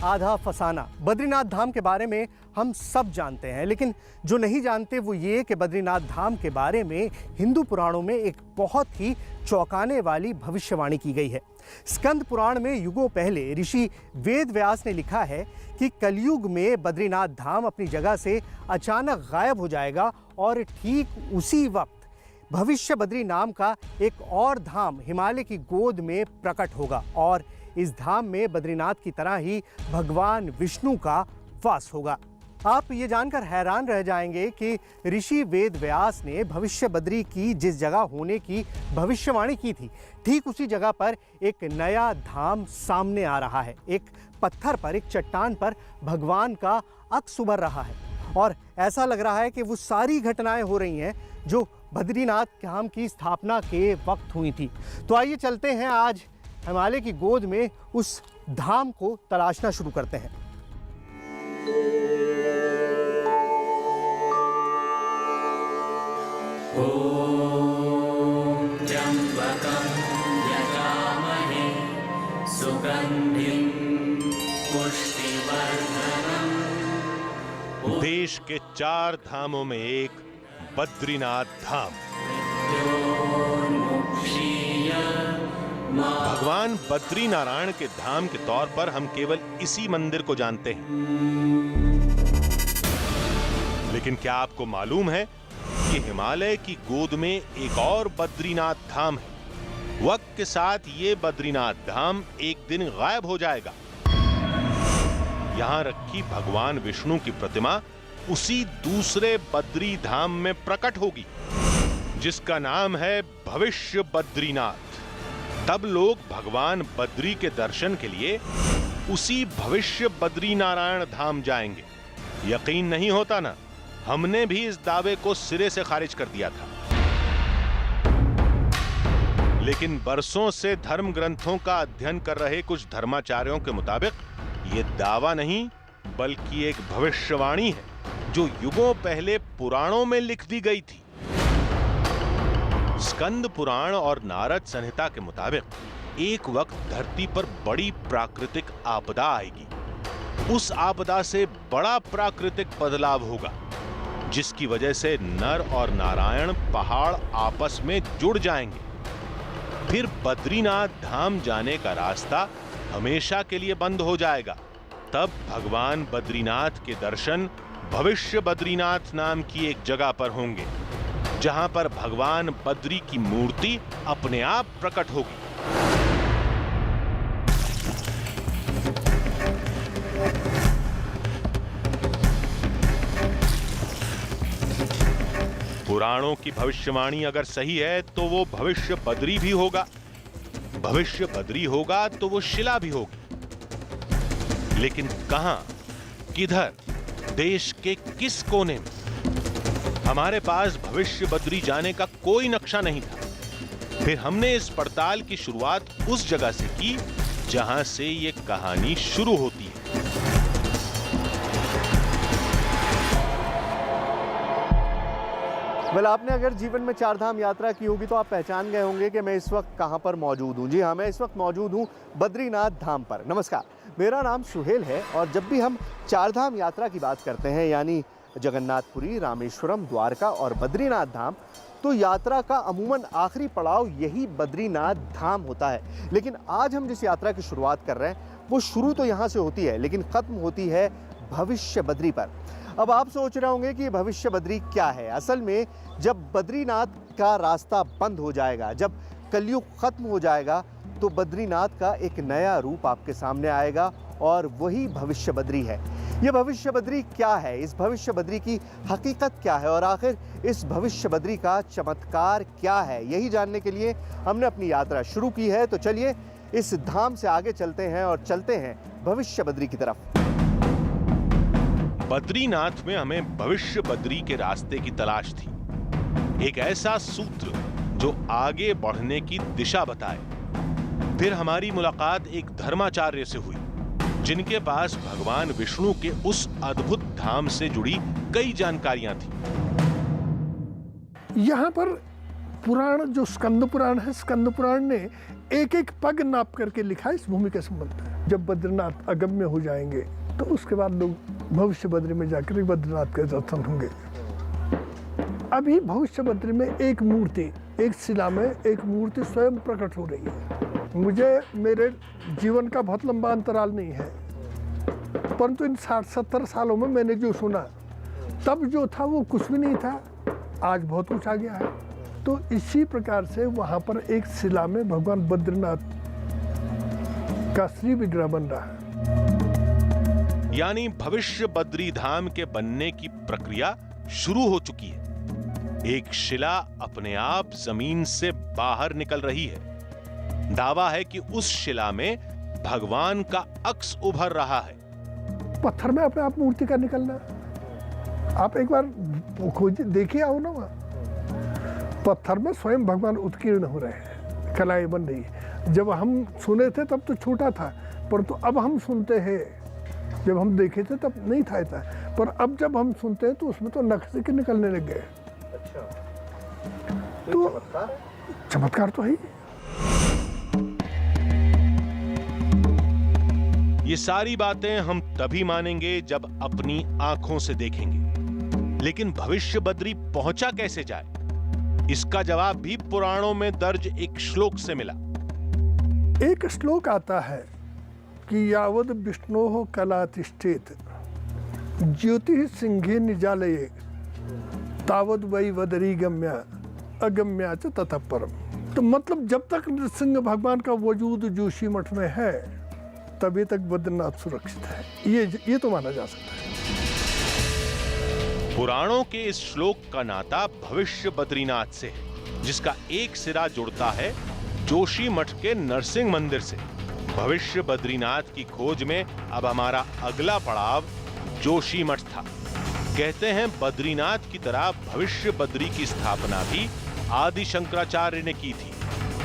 आधा फसाना। बद्रीनाथ धाम के बारे में हम सब जानते हैं, लेकिन जो नहीं जानते वो ये कि बद्रीनाथ धाम के बारे में हिंदू पुराणों में एक बहुत ही चौंकाने वाली भविष्यवाणी की गई है। स्कंद पुराण में युगों पहले ऋषि वेद व्यास ने लिखा है कि कलयुग में बद्रीनाथ धाम अपनी जगह से अचानक गायब हो जाएगा और ठीक उसी वक्त भविष्य बद्री नाम का एक और धाम हिमालय की गोद में प्रकट होगा और इस धाम में बद्रीनाथ की तरह ही भगवान विष्णु का वास होगा। आप ये जानकर हैरान रह जाएंगे कि ऋषि वेद व्यास ने भविष्य बद्री की जिस जगह होने की भविष्यवाणी की थी, ठीक उसी जगह पर एक नया धाम सामने आ रहा है। एक पत्थर पर, एक चट्टान पर भगवान का अक्स उभर रहा है और ऐसा लग रहा है कि वो सारी घटनाएं हो रही हैं जो बद्रीनाथ धाम की स्थापना के वक्त हुई थी। तो आइए चलते हैं, आज हिमालय की गोद में उस धाम को तलाशना शुरू करते हैं। ओम त्र्यंबकं यजामहे सुगंधिं पुष्टिवर्धनम्। देश के 4 धामों में एक बद्रीनाथ धाम। भगवान बद्री नारायण के धाम के तौर पर हम केवल इसी मंदिर को जानते हैं, लेकिन क्या आपको मालूम है कि हिमालय की गोद में एक और बद्रीनाथ धाम है। वक्त के साथ ये बद्रीनाथ धाम एक दिन गायब हो जाएगा। यहां रखी भगवान विष्णु की प्रतिमा उसी दूसरे बद्री धाम में प्रकट होगी, जिसका नाम है भविष्य बद्रीनाथ। तब लोग भगवान बद्री के दर्शन के लिए उसी भविष्य बद्री नारायण धाम जाएंगे। यकीन नहीं होता ना? हमने भी इस दावे को सिरे से खारिज कर दिया था, लेकिन बरसों से धर्म ग्रंथों का अध्ययन कर रहे कुछ धर्माचार्यों के मुताबिक ये दावा नहीं बल्कि एक भविष्यवाणी है जो युगों पहले पुराणों में लिख दी गई थी। स्कंद पुराण और नारद संहिता के मुताबिक एक वक्त धरती पर बड़ी प्राकृतिक आपदा आएगी। उस आपदा से बड़ा प्राकृतिक बदलाव होगा, जिसकी वजह से नर और नारायण पहाड़ आपस में जुड़ जाएंगे। फिर बद्रीनाथ धाम जाने का रास्ता हमेशा के लिए बंद हो जाएगा। तब भगवान बद्रीनाथ के दर्शन भविष्य बद्रीनाथ नाम की एक जगह पर होंगे, जहां पर भगवान बद्री की मूर्ति अपने आप प्रकट होगी। पुराणों की भविष्यवाणी अगर सही है तो वो भविष्य बद्री भी होगा। भविष्य बद्री होगा तो वो शिला भी होगी, लेकिन कहां, किधर, देश के किस कोने में? हमारे पास भविष्य बद्री जाने का कोई नक्शा नहीं था। फिर हमने इस पड़ताल की शुरुआत उस जगह से की जहां से ये कहानी शुरू होती है। आपने अगर जीवन में 4 धाम यात्रा की होगी तो आप पहचान गए होंगे कि मैं इस वक्त कहां पर मौजूद हूं। जी हाँ, मैं इस वक्त मौजूद हूं बद्रीनाथ धाम पर। नमस्कार, मेरा नाम सुहेल है और जब भी हम 4 धाम यात्रा की बात करते हैं, यानी जगन्नाथपुरी, रामेश्वरम, द्वारका और बद्रीनाथ धाम, तो यात्रा का अमूमन आखिरी पड़ाव यही बद्रीनाथ धाम होता है। लेकिन आज हम जिस यात्रा की शुरुआत कर रहे हैं वो शुरू तो यहाँ से होती है, लेकिन ख़त्म होती है भविष्य बद्री पर। अब आप सोच रहे होंगे कि भविष्य बद्री क्या है। असल में जब बद्रीनाथ का रास्ता बंद हो जाएगा, जब कलयुग खत्म हो जाएगा, तो बद्रीनाथ का एक नया रूप आपके सामने आएगा और वही भविष्य बद्री है। ये भविष्य बद्री क्या है, इस भविष्य बद्री की हकीकत क्या है और आखिर इस भविष्य बद्री का चमत्कार क्या है, यही जानने के लिए हमने अपनी यात्रा शुरू की है। तो चलिए इस धाम से आगे चलते हैं और चलते हैं भविष्य बद्री की तरफ। बद्रीनाथ में हमें भविष्य बद्री के रास्ते की तलाश थी, एक ऐसा सूत्र जो आगे बढ़ने की दिशा बताए। फिर हमारी मुलाकात एक धर्माचार्य से हुई, जिनके पास भगवान विष्णु के उस अद्भुत धाम से जुड़ी कई जानकारियां थी। यहाँ पर पुराण जो स्कंद पुराण है, स्कंद पुराण ने एक एक पग नाप करके लिखा है इस भूमि के संबंध में। जब बद्रीनाथ अगम्य हो जाएंगे तो उसके बाद लोग भविष्य बद्री में जाकर बद्रीनाथ के दर्शन होंगे। अभी भविष्य बद्री में एक मूर्ति, एक शिला में एक मूर्ति स्वयं प्रकट हो रही है। मुझे मेरे जीवन का बहुत लंबा अंतराल नहीं है, परंतु इन 60-70 सालों में मैंने जो सुना, तब जो था वो कुछ भी नहीं था, आज बहुत कुछ आ गया है। तो इसी प्रकार से वहाँ पर एक शिला में भगवान बद्रीनाथ का श्री विग्रह बन रहा है। यानी भविष्य बद्री धाम के बनने की प्रक्रिया शुरू हो चुकी है। एक शिला अपने आप जमीन से बाहर निकल रही है। दावा है कि उस शिला में भगवान का अक्स उभर रहा है। पत्थर में अपने आप मूर्ति का निकलना, आप एक बार खोज देखिए, आओ ना, वहाँ पत्थर में स्वयं भगवान उत्कीर्ण हो रहे हैं, कलाएं बन रही है। जब हम सुने थे तब तो छोटा था, परंतु अब हम सुनते हैं। जब हम देखे थे तब नहीं था इतना, पर अब जब हम सुनते हैं तो उसमें तो नक्शे के निकलने लग गए। अच्छा, तो चमत्कार तो है ही। ये सारी बातें हम तभी मानेंगे जब अपनी आंखों से देखेंगे। लेकिन भविष्य बद्री पहुंचा कैसे जाए, इसका जवाब भी पुराणों में दर्ज एक श्लोक से मिला। एक श्लोक आता है कि यावद विष्णोः कला तिष्ठेत ज्योति सिंहे निजालये तावद वै वदरी गम्या अगम्या च ततः परम। तो मतलब जब तक नृसिंह भगवान का वजूद जोशीमठ में है तभी तक बद्रीनाथ सुरक्षित है, ये तो माना जा सकता है। पुराणों के इस श्लोक का नाता भविष्य बद्रीनाथ से है, जिसका एक सिरा जुड़ता है जोशीमठ के नरसिंह मंदिर से। भविष्य बद्रीनाथ की खोज में अब हमारा अगला पड़ाव जोशीमठ था। कहते हैं बद्रीनाथ की तरह भविष्य बद्री की स्थापना भी आदि शंकराचार्य ने की थी,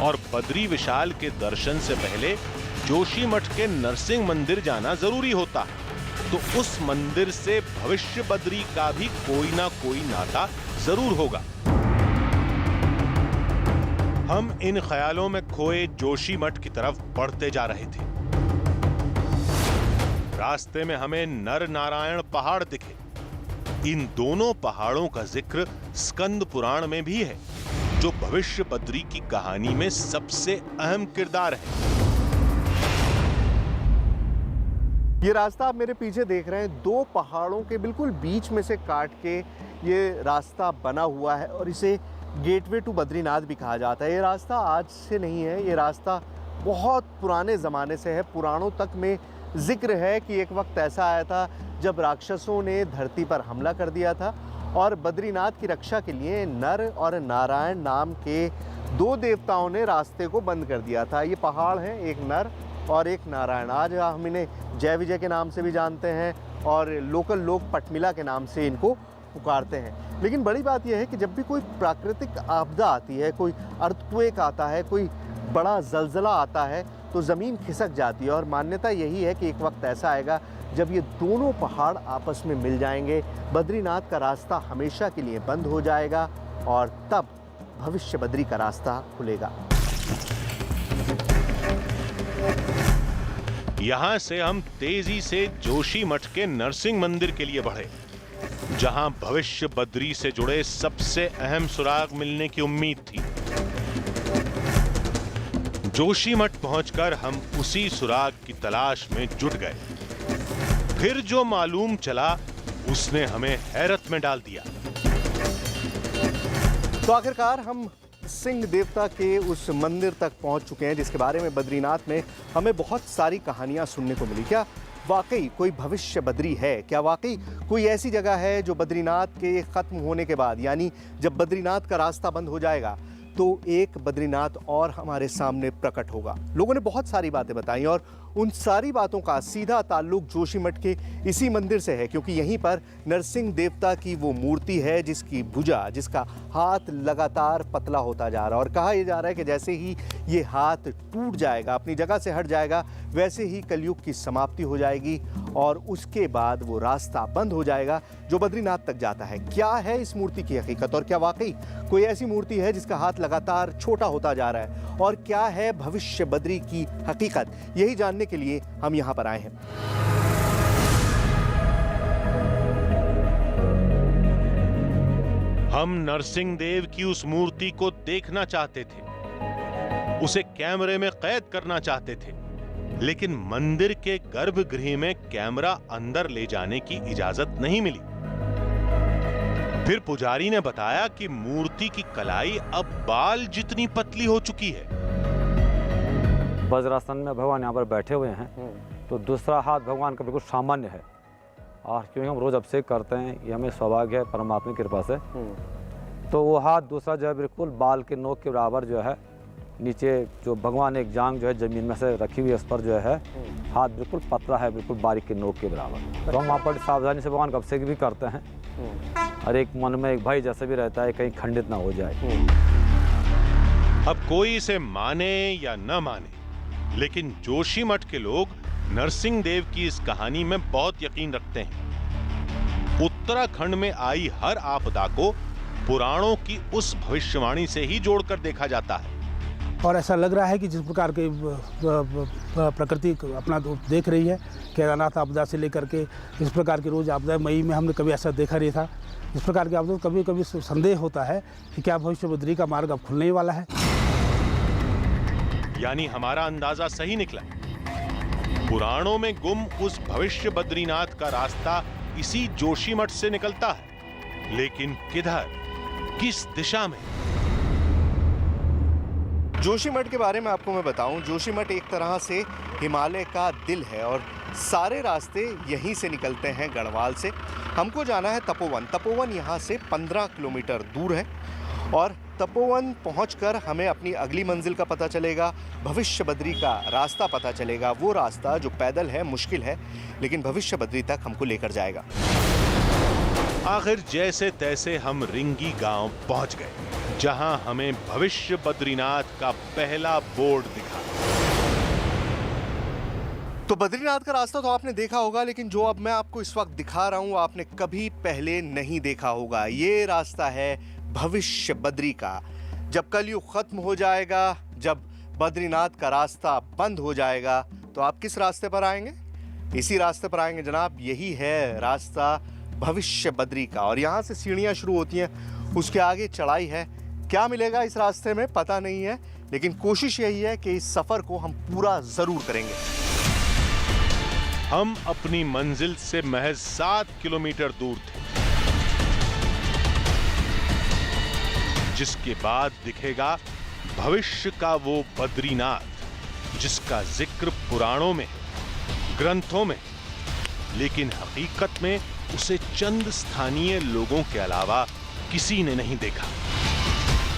और बद्री विशाल के दर्शन से पहले जोशीमठ के नरसिंह मंदिर जाना जरूरी होता है। तो उस मंदिर से भविष्य बद्री का भी कोई ना कोई नाता जरूर होगा। हम इन ख्यालों में खोए जोशीमठ की तरफ बढ़ते जा रहे थे। रास्ते में हमें नर नारायण पहाड़ दिखे। इन दोनों पहाड़ों का जिक्र स्कंद पुराण में भी है, जो भविष्य बद्री की कहानी में सबसे अहम किरदार है। ये रास्ता आप मेरे पीछे देख रहे हैं, दो पहाड़ों के बिल्कुल बीच में से काट के ये रास्ता बना हुआ है, और इसे गेटवे टू बद्रीनाथ भी कहा जाता है। ये रास्ता आज से नहीं है, ये रास्ता बहुत पुराने ज़माने से है। पुराणों तक में जिक्र है कि एक वक्त ऐसा आया था जब राक्षसों ने धरती पर हमला कर दिया था, और बद्रीनाथ की रक्षा के लिए नर और नारायण नाम के दो देवताओं ने रास्ते को बंद कर दिया था। ये पहाड़ हैं, एक नर और एक नारायण। आज हम इन्हें जय विजय के नाम से भी जानते हैं, और लोकल लोग पटमिला के नाम से इनको पुकारते हैं। लेकिन बड़ी बात यह है कि जब भी कोई प्राकृतिक आपदा आती है, कोई अर्थक्वेक आता है, कोई बड़ा जलजला आता है, तो ज़मीन खिसक जाती है। और मान्यता यही है कि एक वक्त ऐसा आएगा जब ये दोनों पहाड़ आपस में मिल जाएंगे, बद्रीनाथ का रास्ता हमेशा के लिए बंद हो जाएगा, और तब भविष्य बद्री का रास्ता खुलेगा। यहां से हम तेजी से जोशीमठ के नरसिंह मंदिर के लिए बढ़े, जहां भविष्य बद्री से जुड़े सबसे अहम सुराग मिलने की उम्मीद थी। जोशीमठ पहुंचकर हम उसी सुराग की तलाश में जुट गए। फिर जो मालूम चला उसने हमें हैरत में डाल दिया। तो आखिरकार हम सिंह देवता के उस मंदिर तक पहुंच चुके हैं, जिसके बारे में बद्रीनाथ में हमें बहुत सारी कहानियां सुनने को मिली। क्या वाकई कोई भविष्य बद्री है? क्या वाकई कोई ऐसी जगह है जो बद्रीनाथ के ख़त्म होने के बाद, यानी जब बद्रीनाथ का रास्ता बंद हो जाएगा, तो एक बद्रीनाथ और हमारे सामने प्रकट होगा? लोगों ने बहुत सारी बातें बताई, और उन सारी बातों का सीधा ताल्लुक जोशीमठ के इसी मंदिर से है, क्योंकि यहीं पर नरसिंह देवता की वो मूर्ति है जिसकी भुजा, जिसका हाथ लगातार पतला होता जा रहा है। और कहा यह जा रहा है कि जैसे ही ये हाथ टूट जाएगा, अपनी जगह से हट जाएगा, वैसे ही कलयुग की समाप्ति हो जाएगी और उसके बाद वो रास्ता बंद हो जाएगा जो बद्रीनाथ तक जाता है। क्या है इस मूर्ति की हकीकत और क्या वाकई कोई ऐसी मूर्ति है जिसका हाथ लगातार छोटा होता जा रहा है, और क्या है भविष्य बद्री की हकीकत, यही जानने के लिए हम यहाँ पर आए हैं। हम नरसिंह देव की उस मूर्ति को देखना चाहते थे, उसे कैमरे में कैद करना चाहते थे, लेकिन मंदिर के गर्भगृह में कैमरा अंदर ले जाने की इजाजत नहीं मिली। फिर पुजारी ने बताया कि मूर्ति की कलाई अब बाल जितनी पतली हो चुकी है। वज्रासन में भगवान यहाँ पर बैठे हुए हैं, तो दूसरा हाथ भगवान का बिल्कुल सामान्य है, और क्योंकि हम रोज अभिषेक करते हैं, ये हमें सौभाग्य है परमात्मा की कृपा से। तो वो हाथ दूसरा जो है बिल्कुल बाल के नोक के बराबर जो है, नीचे जो भगवान एक जांग जो है जमीन में से रखी हुई है, उस पर जो है हाथ बिल्कुल पतला है, बिल्कुल बारीक के नोक के बराबर। तो हम वहाँ पर सावधानी से भगवान का अभिषेक भी करते हैं, और एक मन में एक भाई जैसे भी रहता है, कहीं खंडित ना हो जाए। अब कोई इसे माने या न माने, लेकिन जोशीमठ के लोग नरसिंह देव की इस कहानी में बहुत यकीन रखते हैं। उत्तराखंड में आई हर आपदा को पुराणों की उस भविष्यवाणी से ही जोड़कर देखा जाता है। और ऐसा लग रहा है कि जिस प्रकार के प्रकृति अपना देख रही है, केदारनाथ आपदा से लेकर के इस प्रकार की रोज आपदा, मई में हमने कभी ऐसा देखा नहीं था। इस प्रकार की आपदा कभी कभी संदेह होता है कि क्या भविष्य बद्री का मार्ग अब खुलने ही वाला है। यानी हमारा अंदाजा सही निकला। पुराणों में गुम उस भविष्य बद्रीनाथ का रास्ता इसी जोशीमठ से निकलता है, लेकिन किधर, किस दिशा में? जोशीमठ के बारे में आपको मैं बताऊं, जोशीमठ एक तरह से हिमालय का दिल है और सारे रास्ते यहीं से निकलते हैं गढ़वाल से। हमको जाना है तपोवन। तपोवन यहाँ से 15 किलोमीटर दूर है और तपोवन पहुंचकर हमें अपनी अगली मंजिल का पता चलेगा, भविष्य बद्री का रास्ता पता चलेगा। वो रास्ता जो पैदल है, मुश्किल है, लेकिन भविष्य बद्री तक हमको लेकर जाएगा। आखिर जैसे तैसे हम रिंगी गांव पहुंच गए, जहां हमें भविष्य बद्रीनाथ का पहला बोर्ड दिखा। तो बद्रीनाथ का रास्ता तो आपने देखा होगा, लेकिन जो अब मैं आपको इस वक्त दिखा रहा हूं आपने कभी पहले नहीं देखा होगा। ये रास्ता है भविष्य बद्री का। जब कलयुग खत्म हो जाएगा, जब बद्रीनाथ का रास्ता बंद हो जाएगा, तो आप किस रास्ते पर आएंगे? इसी रास्ते पर आएंगे जनाब। यही है रास्ता भविष्य बद्री का। और यहाँ से सीढ़ियाँ शुरू होती हैं, उसके आगे चढ़ाई है। क्या मिलेगा इस रास्ते में पता नहीं है, लेकिन कोशिश यही है कि इस सफर को हम पूरा जरूर करेंगे। हम अपनी मंजिल से महज 7 किलोमीटर दूर थे, जिसके बाद दिखेगा भविष्य का वो बद्रीनाथ जिसका जिक्र पुराणों में, ग्रंथों में, लेकिन हकीकत में उसे चंद स्थानीय लोगों के अलावा किसी ने नहीं देखा।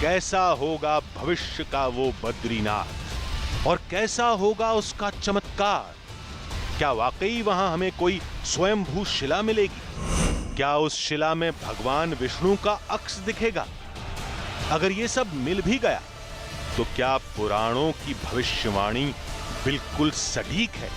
कैसा होगा भविष्य का वो बद्रीनाथ और कैसा होगा उसका चमत्कार? क्या वाकई वहां हमें कोई स्वयंभू शिला मिलेगी? क्या उस शिला में भगवान विष्णु का अक्ष दिखेगा? अगर ये सब मिल भी गया तो क्या पुराणों की भविष्यवाणी बिल्कुल सटीक है?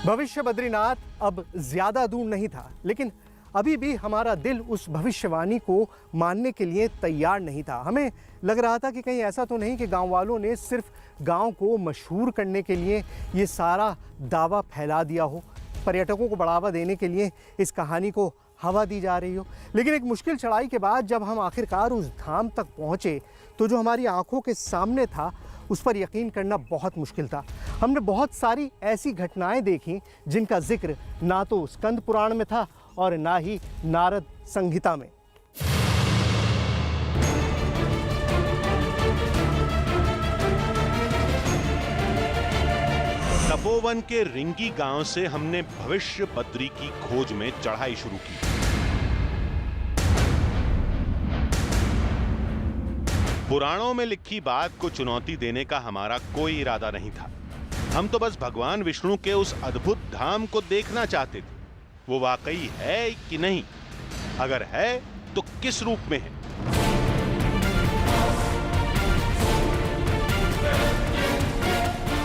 भविष्य बद्रीनाथ अब ज्यादा दूर नहीं था, लेकिन अभी भी हमारा दिल उस भविष्यवाणी को मानने के लिए तैयार नहीं था। हमें लग रहा था कि कहीं ऐसा तो नहीं कि गांव वालों ने सिर्फ गांव को मशहूर करने के लिए ये सारा दावा फैला दिया हो, पर्यटकों को बढ़ावा देने के लिए इस कहानी को हवा दी जा रही हो। लेकिन एक मुश्किल चढ़ाई के बाद जब हम आखिरकार उस धाम तक पहुँचे, तो जो हमारी आंखों के सामने था उस पर यकीन करना बहुत मुश्किल था। हमने बहुत सारी ऐसी घटनाएं देखी जिनका जिक्र ना तो स्कंद पुराण में था और ना ही नारद संहिता में। तपोवन के रिंगी गांव से हमने भविष्य बद्री की खोज में चढ़ाई शुरू की। पुराणों में लिखी बात को चुनौती देने का हमारा कोई इरादा नहीं था। हम तो बस भगवान विष्णु के उस अद्भुत धाम को देखना चाहते थे। वो वाकई है कि नहीं? अगर है तो किस रूप में है?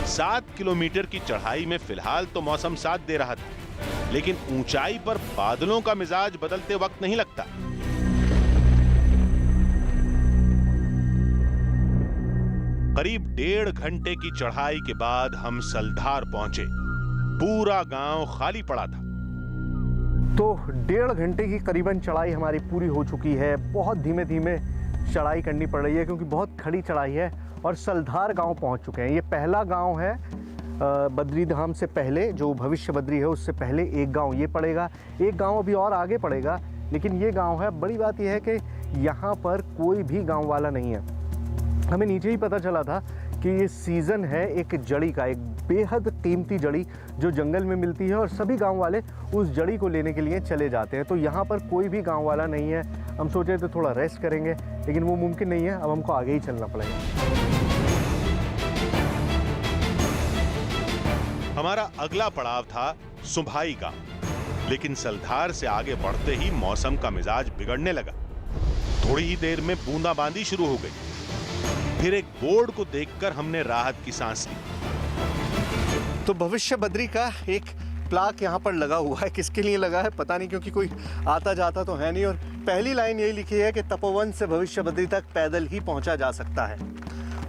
सात किलोमीटर की चढ़ाई में फिलहाल तो मौसम साथ दे रहा था, लेकिन ऊंचाई पर बादलों का मिजाज बदलते वक्त नहीं लगता। करीब 1.5 घंटे की चढ़ाई के बाद हम सलधार पहुंचे। पूरा गांव खाली पड़ा था। तो 1.5 घंटे की करीबन चढ़ाई हमारी पूरी हो चुकी है। बहुत धीमे धीमे चढ़ाई करनी पड़ रही है क्योंकि बहुत खड़ी चढ़ाई है और सलधार गांव पहुंच चुके हैं। ये पहला गांव है बद्री धाम से पहले, जो भविष्य बद्री है उससे पहले एक गांव ये पड़ेगा। एक गांव अभी और आगे पड़ेगा, लेकिन ये गांव है। बड़ी बात यह है कि यहाँ पर कोई भी गांव वाला नहीं है। हमें नीचे ही पता चला था कि ये सीज़न है एक जड़ी का, एक बेहद कीमती जड़ी जो जंगल में मिलती है और सभी गांव वाले उस जड़ी को लेने के लिए चले जाते हैं। तो यहाँ पर कोई भी गांव वाला नहीं है। हम सोचे तो थोड़ा रेस्ट करेंगे, लेकिन वो मुमकिन नहीं है। अब हमको आगे ही चलना पड़ेगा। हमारा अगला पड़ाव था सुंभाई गांव, लेकिन सलधार से आगे बढ़ते ही मौसम का मिजाज बिगड़ने लगा। थोड़ी ही देर में बूंदाबांदी शुरू हो गई। फिर एक बोर्ड को देखकर हमने राहत की सांस ली। तो भविष्य बद्री का एक प्लाक यहाँ पर लगा हुआ है। किसके लिए लगा है पता नहीं, क्योंकि कोई आता जाता तो है नहीं। और पहली लाइन यही लिखी है कि तपोवन से भविष्य बद्री तक पैदल ही पहुँचा जा सकता है।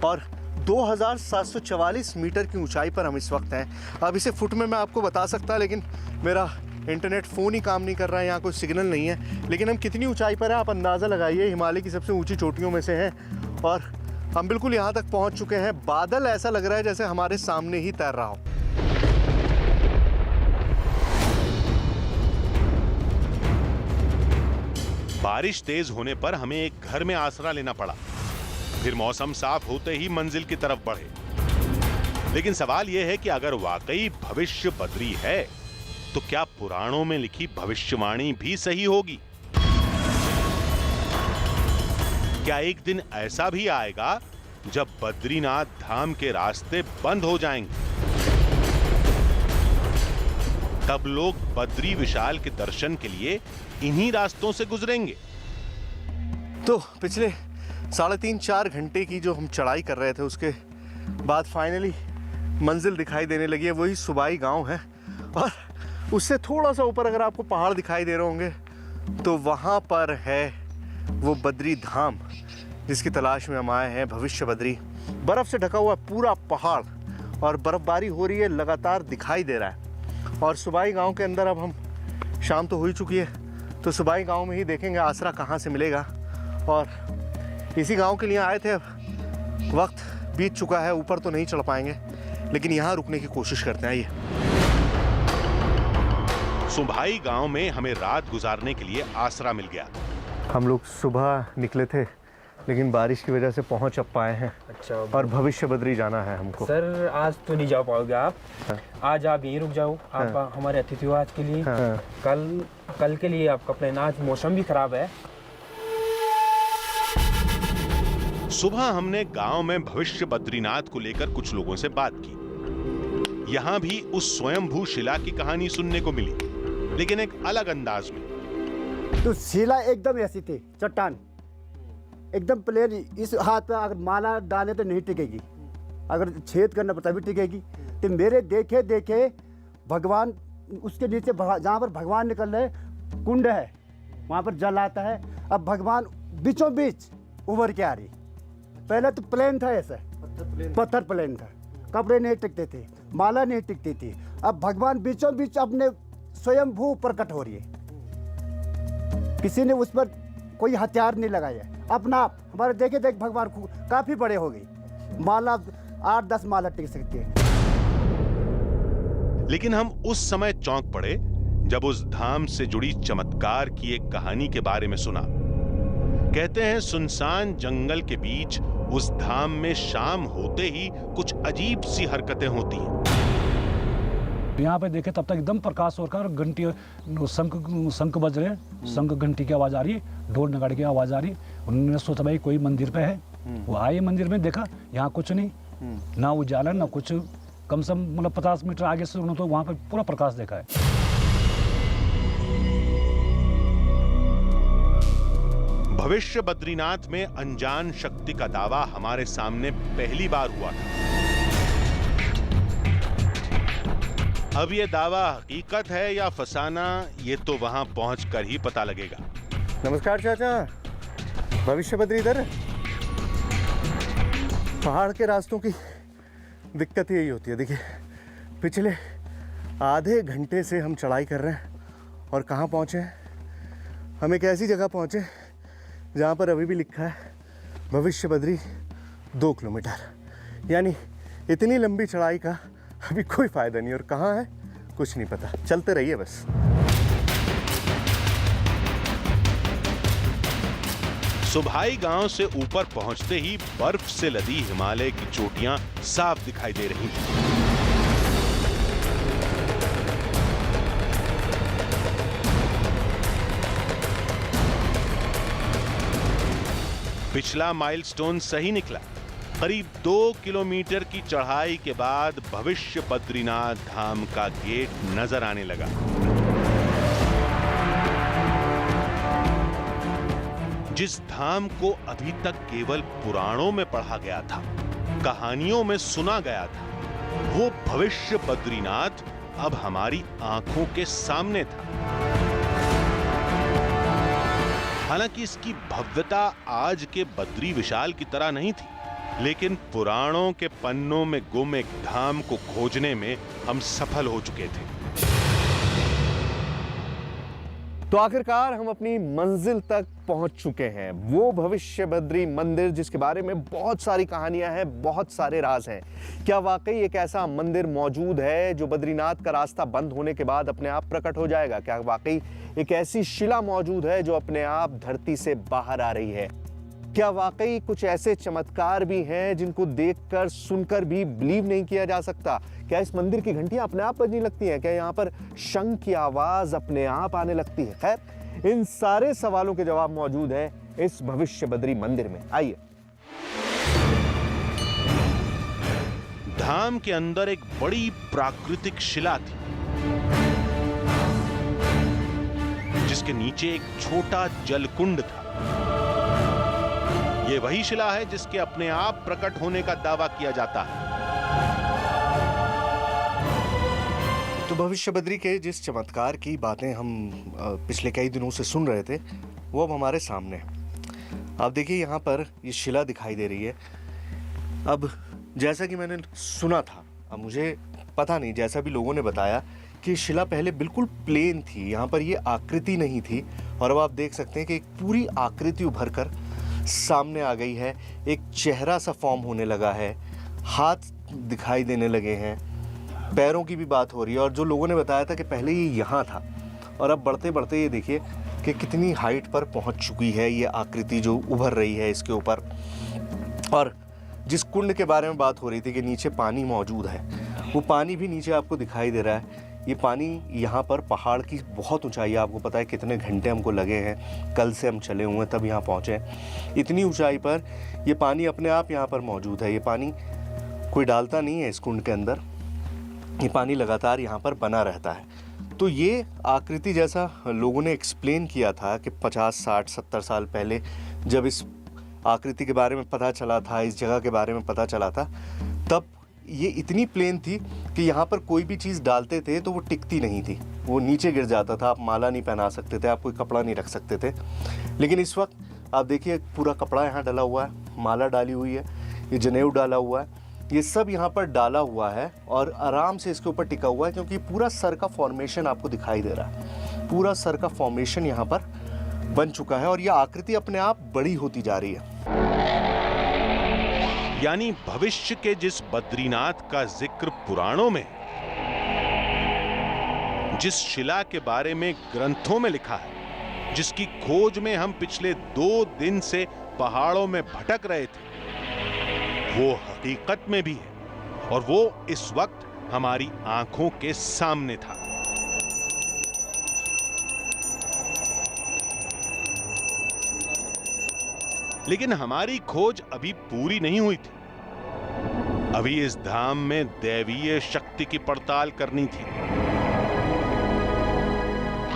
और 2744 मीटर की ऊंचाई पर हम इस वक्त हैं। अब इसे फुट में मैं आपको बता सकता, लेकिन मेरा इंटरनेट फ़ोन ही काम नहीं कर रहा है, यहाँ कोई सिग्नल नहीं है। लेकिन हम कितनी ऊंचाई पर हैं आप अंदाज़ा लगाइए। हिमालय की सबसे ऊंची चोटियों में से हैं और हम बिल्कुल यहाँ तक पहुँच चुके हैं। बादल ऐसा लग रहा है जैसे हमारे सामने ही तैर रहा हो। बारिश तेज होने पर हमें एक घर में आसरा लेना पड़ा। फिर मौसम साफ होते ही मंजिल की तरफ बढ़े। लेकिन सवाल यह है कि अगर वाकई भविष्य बद्री है तो क्या पुराणों में लिखी भविष्यवाणी भी सही होगी? क्या एक दिन ऐसा भी आएगा जब बद्रीनाथ धाम के रास्ते बंद हो जाएंगे? तब लोग बद्री विशाल के दर्शन के लिए इन्हीं रास्तों से गुजरेंगे। तो पिछले 3.5-4 घंटे की जो हम चढ़ाई कर रहे थे, उसके बाद फाइनली मंजिल दिखाई देने लगी है। वही सुबाई गांव है और उससे थोड़ा सा ऊपर अगर आपको पहाड़ दिखाई दे रहे होंगे तो वहाँ पर है वो बद्री धाम जिसकी तलाश में हम आए हैं। भविष्य बद्री बर्फ़ से ढका हुआ पूरा पहाड़ और बर्फ़बारी हो रही है, लगातार दिखाई दे रहा है। और सुबाई गांव के अंदर अब हम, शाम तो हो ही चुकी है, तो सुबाई गांव में ही देखेंगे आसरा कहाँ से मिलेगा। और इसी गांव के लिए आए थे। अब वक्त बीत चुका है, ऊपर तो नहीं चढ़ पाएंगे, लेकिन यहाँ रुकने की कोशिश करते हैं। आइए। सुंभाई गांव में हमें रात गुजारने के लिए आसरा मिल गया। हम लोग सुबह निकले थे, लेकिन बारिश की वजह से पहुंच अब पाए हैं। अच्छा। और भविष्य बद्री जाना है हमको। सर आज तो नहीं जा पाओगे आप। हाँ। आज आप यहीं रुक जाओ। आप हमारे अतिथि हो आज के लिए। हाँ। कल के लिए आपका प्लान। आज मौसम भी खराब है। सुबह हमने गांव में भविष्य बद्रीनाथ को लेकर कुछ लोगों से बात की। यहां भी उस स्वयंभू शिला की कहानी सुनने को मिली, लेकिन एक अलग अंदाज में। तो शिला एकदम ऐसी थी, चट्टान एकदम प्लेन। इस हाथ पे अगर माला डाले तो नहीं टिकेगी, अगर छेद करना पड़ता भी टिकेगी। तो मेरे देखे देखे भगवान उसके नीचे जहाँ पर भगवान निकल रहे कुंड है, वहाँ पर जल आता है। अब भगवान बीचों बीच उभर के आ रही। पहले तो प्लेन था, ऐसा पत्थर प्लेन था, कपड़े नहीं टिकते थे, माला नहीं टिकती थी। अब भगवान बीचों बीच अपने स्वयंभू प्रकट हो रही है। किसी ने उस पर कोई हथियार नहीं लगाया, अपना आप। हमारे देखे देख भगवान काफी बड़े हो गए। माला 8-10 माला टिक सकती है। लेकिन हम उस समय चौंक पड़े जब उस धाम से जुड़ी चमत्कार की एक कहानी के बारे में सुना। कहते हैं सुनसान जंगल के बीच उस धाम में शाम होते ही कुछ अजीब सी हरकतें होती हैं। यहाँ पे देखे तब तक एकदम प्रकाश हो रहा है और घंटी शंख बज रहे हैं, शंख घंटी की आवाज़ आ रही है, ढोल नगाड़े की आवाज़ आ रही है। उन्होंने सोचा भाई कोई मंदिर पे है। वो आए मंदिर में, देखा यहाँ कुछ नहीं, ना उजाला ना कुछ, कम से कम मतलब 50 मीटर आगे से उन्होंने तो वहाँ पर पूरा प्रकाश देखा है। भविष्य बद्रीनाथ में अनजान शक्ति का दावा हमारे सामने पहली बार हुआ था। अब ये दावा हकीकत है या फसाना, ये तो वहां पहुंचकर ही पता लगेगा। नमस्कार चाचा, भविष्य बद्री इधर। पहाड़ के रास्तों की दिक्कत यही होती है। देखिए, पिछले आधे घंटे से हम चढ़ाई कर रहे हैं और कहाँ पहुँचे हैं? हम एक ऐसी जगह पहुँचे जहाँ पर अभी भी लिखा है भविष्य बद्री 2 किलोमीटर। यानी इतनी लंबी चढ़ाई का अभी कोई फायदा नहीं, और कहाँ है कुछ नहीं पता। चलते रहिए बस। सुभाई गांव से ऊपर पहुंचते ही बर्फ से लदी हिमालय की चोटियां साफ दिखाई दे रही थीं। पिछला माइलस्टोन सही निकला। करीब 2 किलोमीटर की चढ़ाई के बाद भविष्य बद्रीनाथ धाम का गेट नजर आने लगा। जिस धाम को अभी तक केवल पुराणों में पढ़ा गया था, कहानियों में सुना गया था, वो भविष्य बद्रीनाथ अब हमारी आंखों के सामने था। हालांकि इसकी भव्यता आज के बद्री विशाल की तरह नहीं थी, लेकिन पुराणों के पन्नों में गुम एक धाम को खोजने में हम सफल हो चुके थे। तो आखिरकार हम अपनी मंजिल तक पहुंच चुके हैं। वो भविष्य बद्री मंदिर जिसके बारे में बहुत सारी कहानियां हैं, बहुत सारे राज हैं। क्या वाकई एक ऐसा मंदिर मौजूद है जो बद्रीनाथ का रास्ता बंद होने के बाद अपने आप प्रकट हो जाएगा? क्या वाकई एक ऐसी शिला मौजूद है जो अपने आप धरती से बाहर आ रही है? क्या वाकई कुछ ऐसे चमत्कार भी हैं जिनको देखकर सुनकर भी बिलीव नहीं किया जा सकता? क्या इस मंदिर की घंटियां अपने आप बजने लगती हैं? क्या यहाँ पर शंख की आवाज अपने आप आने लगती है? खैर, इन सारे सवालों के जवाब मौजूद है इस भविष्य बद्री मंदिर में। आइए। धाम के अंदर एक बड़ी प्राकृतिक शिला थी, जिसके नीचे एक छोटा जलकुंड था। ये वही शिला है जिसके अपने आप प्रकट होने का दावा किया जाता है। तो भविष्य बद्री के जिस चमत्कार की बातें हम पिछले कई दिनों से सुन रहे थे, वो अब हमारे सामने है। आप देखिए, यहाँ पर ये शिला दिखाई दे रही है। अब जैसा कि मैंने सुना था, अब मुझे पता नहीं, जैसा भी लोगों ने बताया कि शिला पहले बिल्कुल प्लेन थी, यहाँ पर ये आकृति नहीं थी, और अब आप देख सकते हैं कि एक पूरी आकृति उभर कर सामने आ गई है। एक चेहरा सा फॉर्म होने लगा है, हाथ दिखाई देने लगे हैं, पैरों की भी बात हो रही है। और जो लोगों ने बताया था कि पहले ये यहाँ था, और अब बढ़ते बढ़ते ये देखिए कि कितनी हाइट पर पहुँच चुकी है ये आकृति जो उभर रही है इसके ऊपर। और जिस कुंड के बारे में बात हो रही थी कि नीचे पानी मौजूद है, वो पानी भी नीचे आपको दिखाई दे रहा है। ये पानी यहाँ पर पहाड़ की बहुत ऊंचाई है, आपको पता है कितने घंटे हमको लगे हैं, कल से हम चले हुए हैं तब यहाँ पहुँचे। इतनी ऊंचाई पर ये पानी अपने आप यहाँ पर मौजूद है। ये पानी कोई डालता नहीं है इस कुंड के अंदर, ये पानी लगातार यहाँ पर बना रहता है। तो ये आकृति जैसा लोगों ने एक्सप्लेन किया था कि 50, 60, 70 साल पहले जब इस आकृति के बारे में पता चला था, इस जगह के बारे में पता चला था, तब ये इतनी प्लेन थी कि यहाँ पर कोई भी चीज़ डालते थे तो वो टिकती नहीं थी, वो नीचे गिर जाता था। आप माला नहीं पहना सकते थे, आप कोई कपड़ा नहीं रख सकते थे। लेकिन इस वक्त आप देखिए, पूरा कपड़ा यहाँ डाला हुआ है, माला डाली हुई है, ये जनेऊ डाला हुआ है, ये सब यहाँ पर डाला हुआ है और आराम से इसके ऊपर टिका हुआ है, क्योंकि पूरा सर का फॉर्मेशन आपको दिखाई दे रहा है। पूरा सर का फॉर्मेशन यहाँ पर बन चुका है और ये आकृति अपने आप बड़ी होती जा रही है। यानी भविष्य के जिस बद्रीनाथ का जिक्र पुराणों में, जिस शिला के बारे में ग्रंथों में लिखा है, जिसकी खोज में हम पिछले 2 दिन से पहाड़ों में भटक रहे थे, वो हकीकत में भी है और वो इस वक्त हमारी आंखों के सामने था। लेकिन हमारी खोज अभी पूरी नहीं हुई थी। अभी इस धाम में दैवीय शक्ति की पड़ताल करनी थी,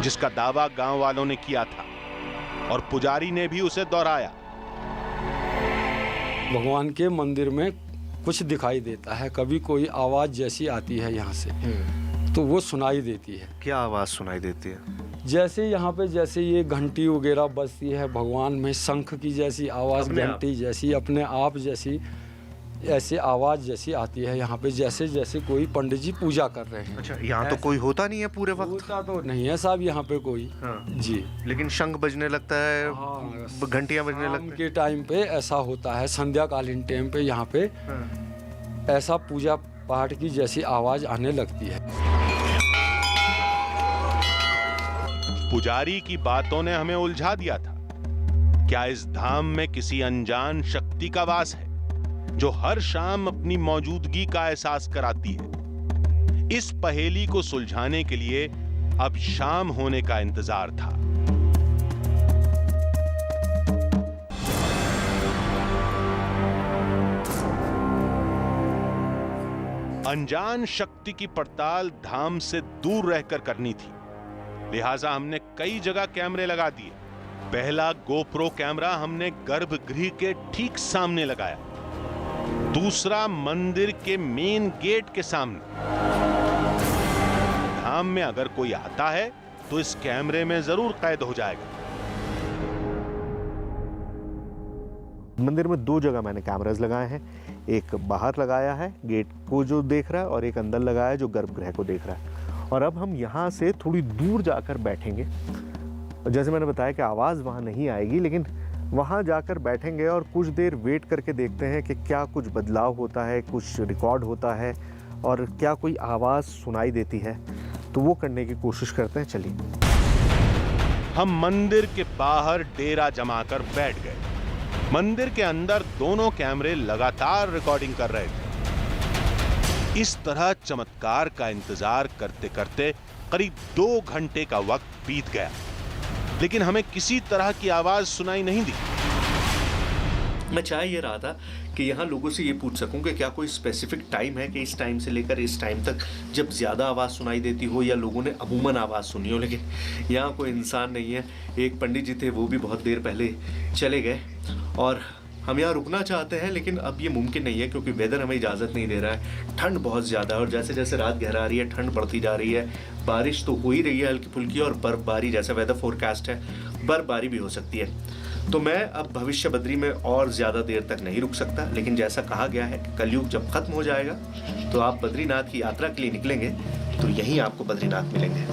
जिसका दावा गांव वालों ने किया था और पुजारी ने भी उसे दोहराया। भगवान के मंदिर में कुछ दिखाई देता है, कभी कोई आवाज जैसी आती है यहाँ से, तो वो सुनाई देती है। क्या आवाज सुनाई देती है? जैसे यहाँ पे जैसे ये घंटी वगैरह बजती है, भगवान में शंख की जैसी आवाज, घंटी जैसी अपने आप जैसी ऐसे आवाज जैसी आती है यहाँ पे, जैसे जैसे कोई पंडित जी पूजा कर रहे हैं। अच्छा, यहाँ तो कोई होता नहीं है पूरे वक्त? होता तो नहीं है साहब यहाँ पे कोई। हाँ। जी, लेकिन शंख बजने लगता है, हाँ, घंटियां बजने शाम लगती है। के टाइम पे ऐसा होता है, संध्याकालीन टाइम पे यहाँ पे ऐसा पूजा पाठ की जैसी आवाज आने लगती है। पुजारी की बातों ने हमें उलझा दिया था। क्या इस धाम में किसी अनजान शक्ति का वास है जो हर शाम अपनी मौजूदगी का एहसास कराती है? इस पहेली को सुलझाने के लिए अब शाम होने का इंतजार था। अनजान शक्ति की पड़ताल धाम से दूर रहकर करनी थी, लिहाजा हमने कई जगह कैमरे लगा दिए। पहला गोप्रो कैमरा हमने गर्भगृह के ठीक सामने लगाया, दूसरा मंदिर के मेन गेट के सामने। धाम में अगर कोई आता है तो इस कैमरे में जरूर कैद हो जाएगा। मंदिर में 2 जगह मैंने कैमरास लगाए हैं, एक बाहर लगाया है गेट को जो देख रहा है और एक अंदर लगाया है जो गर्भगृह को देख रहा है। और अब हम यहाँ से थोड़ी दूर जाकर बैठेंगे। जैसे मैंने बताया कि आवाज़ वहाँ नहीं आएगी, लेकिन वहाँ जाकर बैठेंगे और कुछ देर वेट करके देखते हैं कि क्या कुछ बदलाव होता है, कुछ रिकॉर्ड होता है और क्या कोई आवाज़ सुनाई देती है, तो वो करने की कोशिश करते हैं। चलिए। हम मंदिर के बाहर डेरा जमाकर बैठ गए। मंदिर के अंदर दोनों कैमरे लगातार रिकॉर्डिंग कर रहे थे। इस तरह चमत्कार का इंतजार करते करते करीब 2 घंटे का वक्त बीत गया, लेकिन हमें किसी तरह की आवाज सुनाई नहीं दी। मैं चाह ये रहा था कि यहाँ लोगों से ये पूछ सकूं कि क्या कोई स्पेसिफिक टाइम है कि इस टाइम से लेकर इस टाइम तक जब ज़्यादा आवाज़ सुनाई देती हो या लोगों ने अमूमन आवाज़ सुनी हो, लेकिन यहाँ कोई इंसान नहीं है। एक पंडित जी थे, वो भी बहुत देर पहले चले गए और हम यहाँ रुकना चाहते हैं, लेकिन अब ये मुमकिन नहीं है क्योंकि वेदर हमें इजाज़त नहीं दे रहा है। ठंड बहुत ज़्यादा है और जैसे जैसे रात गहरा रही है ठंड बढ़ती जा रही है। बारिश तो हो ही रही है हल्की फुल्की और बर्फ़बारी, जैसा वेदर फोरकास्ट है, बर्फ़बारी भी हो सकती है। तो मैं अब भविष्य बद्री में और ज़्यादा देर तक नहीं रुक सकता, लेकिन जैसा कहा गया है कि कलयुग जब ख़त्म हो जाएगा तो आप बद्रीनाथ की यात्रा के लिए निकलेंगे तो यहीं आपको बद्रीनाथ मिलेंगे।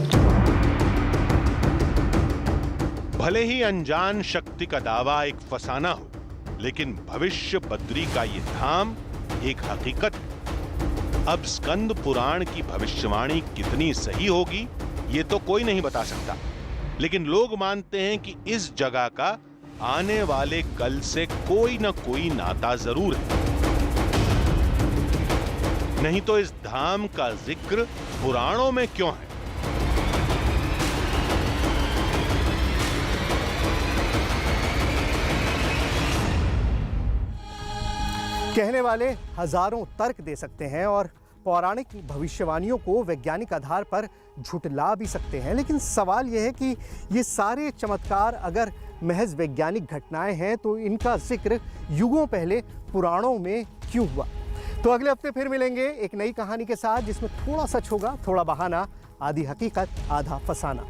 भले ही अनजान शक्ति का दावा एक फसाना हो, लेकिन भविष्य बद्री का ये धाम एक हकीकत है। अब स्कंद पुराण की भविष्यवाणी कितनी सही होगी ये तो कोई नहीं बता सकता, लेकिन लोग मानते हैं कि इस जगह का आने वाले कल से कोई न कोई नाता जरूर है। नहीं तो इस धाम का जिक्र पुराणों में क्यों है? कहने वाले हजारों तर्क दे सकते हैं और पौराणिक भविष्यवाणियों को वैज्ञानिक आधार पर झुटला भी सकते हैं, लेकिन सवाल यह है कि ये सारे चमत्कार अगर महज वैज्ञानिक घटनाएं हैं तो इनका जिक्र युगों पहले पुराणों में क्यों हुआ? तो अगले हफ्ते फिर मिलेंगे एक नई कहानी के साथ जिसमें थोड़ा सच होगा, थोड़ा बहाना, आधी हकीकत, आधा फसाना।